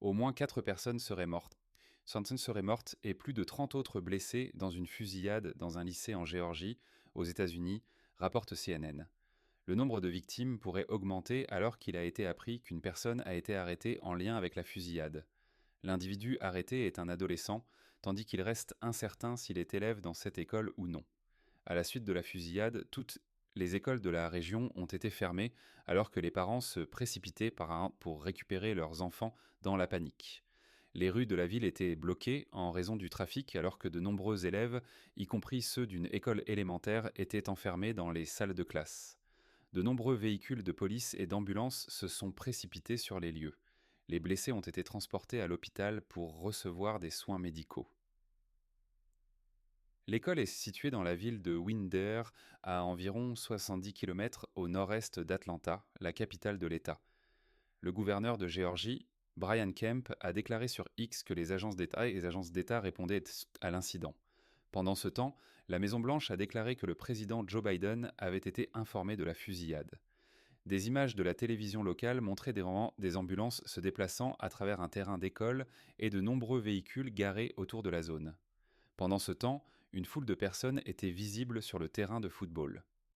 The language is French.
Au moins 4 personnes seraient mortes. Swanson serait morte et plus de 30 autres blessés dans une fusillade dans un lycée en Géorgie, aux États-Unis, rapporte CNN. Le nombre de victimes pourrait augmenter alors qu'il a été appris qu'une personne a été arrêtée en lien avec la fusillade. L'individu arrêté est un adolescent, tandis qu'il reste incertain s'il est élève dans cette école ou non. À la suite de la fusillade, toutes les écoles de la région ont été fermées alors que les parents se précipitaient pour récupérer leurs enfants dans la panique. Les rues de la ville étaient bloquées en raison du trafic alors que de nombreux élèves, y compris ceux d'une école élémentaire, étaient enfermés dans les salles de classe. De nombreux véhicules de police et d'ambulance se sont précipités sur les lieux. Les blessés ont été transportés à l'hôpital pour recevoir des soins médicaux. L'école est située dans la ville de Winder, à environ 70 km au nord-est d'Atlanta, la capitale de l'État. Le gouverneur de Géorgie, Brian Kemp, a déclaré sur X que les agences d'État et les agences d'État répondaient à l'incident. Pendant ce temps, la Maison-Blanche a déclaré que le président Joe Biden avait été informé de la fusillade. Des images de la télévision locale montraient des ambulances se déplaçant à travers un terrain d'école et de nombreux véhicules garés autour de la zone. Pendant ce temps, une foule de personnes était visible sur le terrain de football.